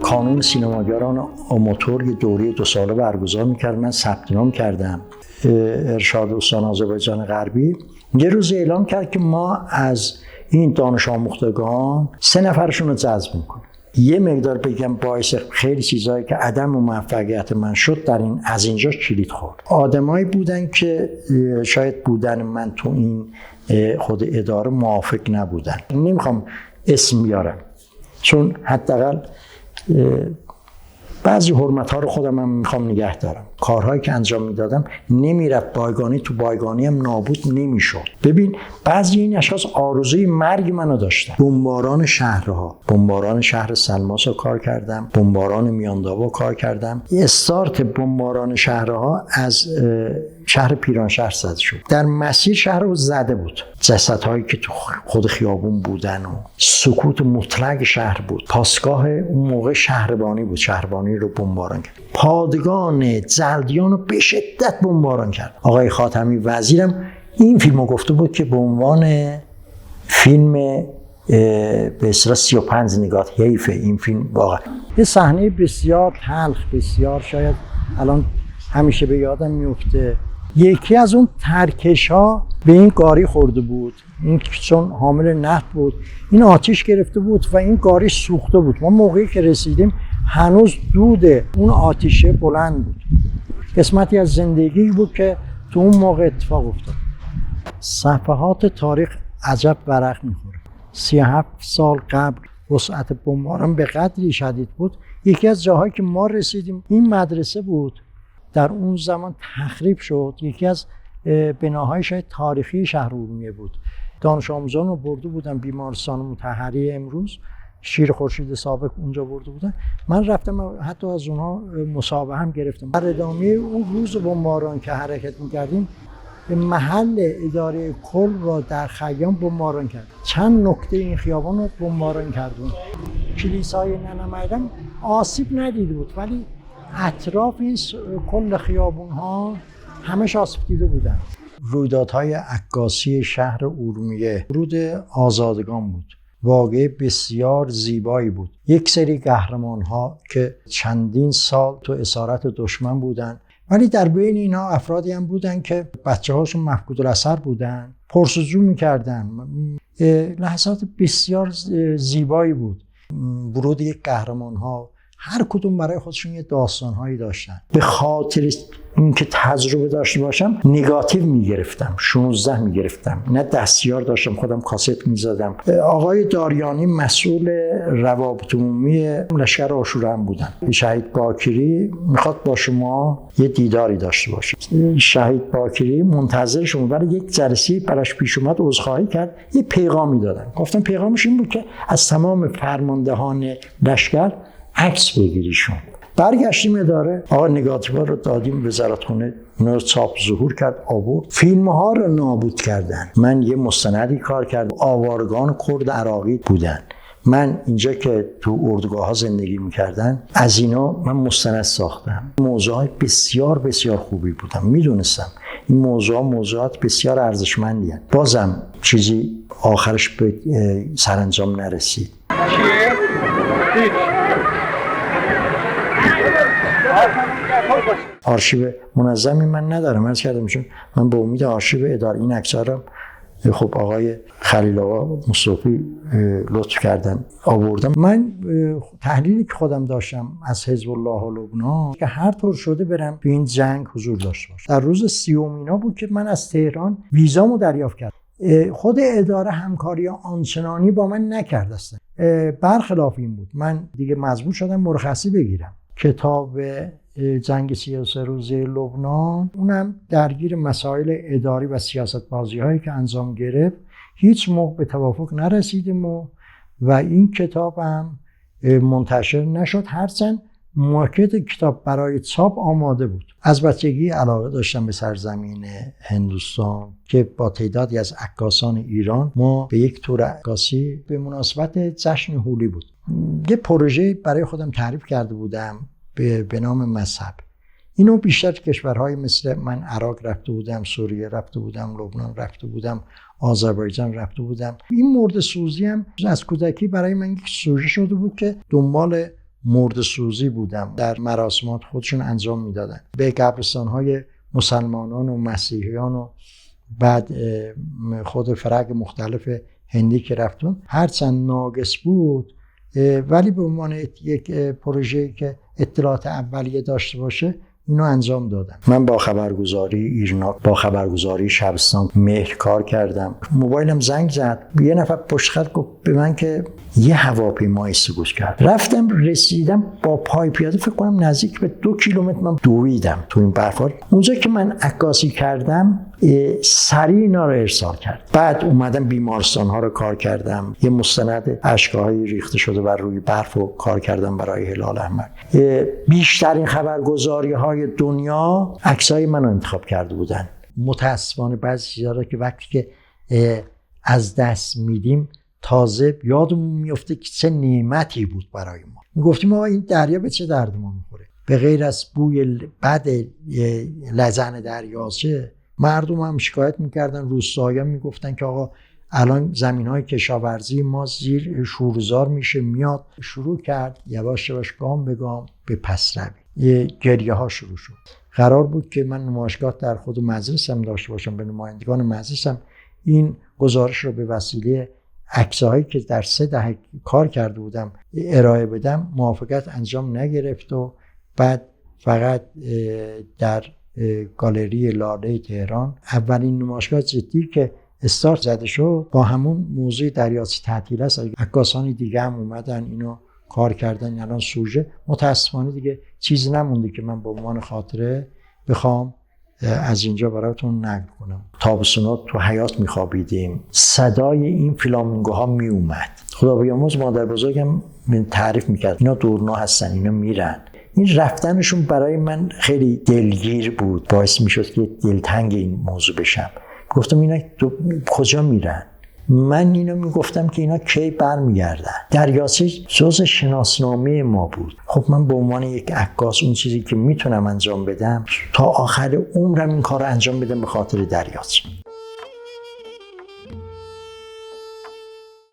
کانون سینماگران آماتور یه دوره 2 ساله برگزار میکرد. من ثبت نام کردم. ارشاد استان آذربایجان غربی یه روز اعلام کرد که ما از این دانش آموختگان 3 نفرشون رو جذب میکنیم. یه مقدار بگم باعث خیلی چیزایی که عدم موفقیت من شد در این از اینجا کلید خورد. آدمایی بودن که شاید بودن من تو این خود اداره موافق نبودن. نمیخوام اسم بیارم چون حداقل بعضی حرمت‌ها رو خودم هم میخوام نگه دارم. کارهایی که انجام میدادم نمیرفت بایگانی، تو بایگانی هم نابود نمیشد. ببین بعضی این اشخاص آرزوی مرگ منو داشتن. بمباران شهرها، بمباران شهر سلماس رو کار کردم، بمباران میاندابو کار کردم. استارت بمباران شهرها از شهر پیرانشهر زده شد. در مسیر شهر رو زده بود. جسدهایی که تو خود خیابون بودن و سکوت مطلق شهر بود. پاسگاه اون موقع شهربانی بود. شهربانی رو بمباران کرد. پادگان جلدیان رو به شدت بمباران کرد. آقای خاتمی وزیرم این فیلمو گفته بود که به عنوان فیلم به اصطلاح 35 نگات حیف این فیلم. واقعا یه صحنه بسیار تلخ، بسیار شاید الان همیشه به یادم میفته. یکی از اون ترکش ها به این گاری خورده بود. این چون حامل نفت بود، این آتش گرفته بود و این گاری سوخته بود. ما موقعی که رسیدیم هنوز دود اون آتشه بلند بود. قسمتی از زندگی بود که تو اون موقع اتفاق افتاد. صفحات تاریخ عجب ورق میخوره. 37 سال قبل وسعت بمباران به قدری شدید بود. یکی از جاهایی که ما رسیدیم این مدرسه بود. در اون زمان تخریب شد. یکی از بناهای شاید تاریخی شهر ارومیه بود. دانش آموزان رو برده بودن بیمارستان مطهری امروز، شیر خورشید سابق اونجا برده بودن. من رفتم حتی از اونها مصاحبه هم گرفتم. در ادامه اون روز بمباران که حرکت می‌کردیم به محل اداره کل را در خیام بمباران کرد. چند نقطه این خیابان رو بمباران کردن. کلیسای ننمایرم آسیب ندیده بود ولی اطراف این کل خیابون ها همش آسیب دیده بودن. رویدادهای عکاسی شهر ارومیه ورود آزادگان بود. واقعه بسیار زیبایی بود. یک سری قهرمان ها که چندین سال تو اسارت دشمن بودن ولی در بین اینا افرادی هم بودن که بچه هاشون مفقود الاثر بودن، پرسجو میکردن. لحظات بسیار زیبایی بود. ورود یک قهرمان ها هر کدوم برای خودشون یه داستانهایی داشتن. به خاطر اینکه تجربه داشته باشم نگاتیو میگرفتم، 16 میگرفتم، نه دستیار داشتم خودم کاست میزدم. آقای داریانی مسئول روابط عمومی لشکر عاشورا هم بودن. شهید باکری میخواد با شما یه دیداری داشته باشه. شهید باکری منتظر شما برای یک جلسه براش پیش اومد، عذرخواهی کرد، یه پیغامی دادن. گفتم پیغامش این بود که از تمام فرماندهان لشکر عکس بگیریشون. برگشتیم اداره، آقا نگاتیوها رو دادیم وزارتخونه، اونا رو چاپ ظهور کرد، آورد. فیلم ها رو نابود کردن. من یه مستندی کار کردم، آوارگان کرد عراقی بودن. من اینجا که تو اردوگاه ها زندگی میکردن از اینا من مستند ساختم. موضوعات بسیار بسیار خوبی بودن. میدونستم این موضوعات بسیار ارزشمندی هستند. بازم چیزی آخرش به سرانجام نرسید. آرشیو منظمی من ندارم. عرض کردم چون من به امید آرشیو اداره این عکس‌ها رو خب آقای خلیل آقا مصطفی لطف کردن آوردم. من تحلیلی که خودم داشتم از حزب الله لبنان که هر طور شده برم تو این جنگ حضور داشته باشم. در روز 30 اینا بود که من از تهران ویزامو دریافت کردم. خود اداره همکاری آنچنانی با من نکرد است. برخلاف این بود من دیگه مجبور شدم مرخصی بگیرم. کتاب جنگ 33 روزه لبنان اونم درگیر مسائل اداری و سیاست بازی هایی که انجام گرفت هیچ موقع به توافق نرسیدیم و این کتاب هم منتشر نشد. هرچند مارکت کتاب برای چاپ آماده بود. از بچگی علاقه داشتم به سرزمین هندوستان که با تعدادی از عکاسان ایران ما به یک تور عکاسی به مناسبت جشن هولی بود. یه پروژه برای خودم تعریف کرده بودم به نام مذهب. اینو بیشتر کشورهای مثل من عراق رفته بودم، سوریه رفته بودم، لبنان رفته بودم، آذربایجان رفته بودم. این مورد سوزی هم از کودکی برای من یک سوژه شده بود که دنبال مرده سوزی بودم در مراسمات خودشون انجام میدادن. به قبرستان‌های مسلمانان و مسیحیان و بعد خود فرق مختلف هندی که رفتم هرچند ناقص بود ولی به عنوان یک پروژه‌ای که اطلاعات اولیه داشته باشه اینو انجام دادم. من با خبرگزاری ایرنا، با خبرگزاری شبستان مهر کار کردم. موبایلم زنگ زد، یه نفر پشت خط گفت به من که یه هواپیمایی سقوط کرد. رفتم رسیدم با پای پیاده فکر کنم نزدیک به 2 کیلومتر من دویدم تو این برفا. اونجا که من عکاسی کردم سریع اینا رو ارسال کرد. بعد اومدم بیمارستان ها رو کار کردم، یه مستند اشک‌های ریخته شده بر روی برف رو کار کردم برای هلال احمر. بیشترین خبرگزاری های دنیا عکسای منو انتخاب کرده بودن. متاسفانه بعضی چیزا رو که وقتی که از دست میدیم تازه یادمون میفته که چه نعمتی بود برای ما. میگفتیم آقا این دریا به چه درد ما میخوره؟ به غیر از بوی بد لزن دریاچه مردم هم شکایت میکردن، روستایی‌ها میگفتن که آقا الان زمین‌های کشاورزی ما زیر شورزار میشه. میاد شروع کرد یواش یواش گام به گام به پس روی. گریه ها شروع شد. قرار بود که من نمایشگاه در خود مجلسم داشته باشم، به نمایندگان مجلسم این گزارش رو به وسیله عکسایی که در 3 دهه کار کرده بودم ارائه بدم. موافقت انجام نگرفت و بعد فقط در گالری لاله تهران اولین نمایشگاه جدی که استارت زده شد با همون موضوع دریاچه تعطیل است. عکاسان دیگه هم اومدن اینو کار کردن. الان سوژه متاسفانه دیگه چیزی نمونده که من به عنوان خاطره بخوام از اینجا براتون نقل کنم. تابستونا تو حیاط میخوابیدیم، صدای این فلامینگوها میومد. خدا بیامرز مادر بزرگم تعریف میکرد اینا دورنا هستن، اینا میرن. این رفتنشون برای من خیلی دلگیر بود، باعث میشد که دلتنگ این موضوع بشم. گفتم اینا کجا میرن؟ من اینو میگفتم که اینا کی برمیگردن. دریاچه جزء شناسنامه ما بود. خب من به عنوان یک عکاس اون چیزی که میتونم انجام بدم تا آخر عمرم این کار رو انجام بدم به خاطر دریاچه.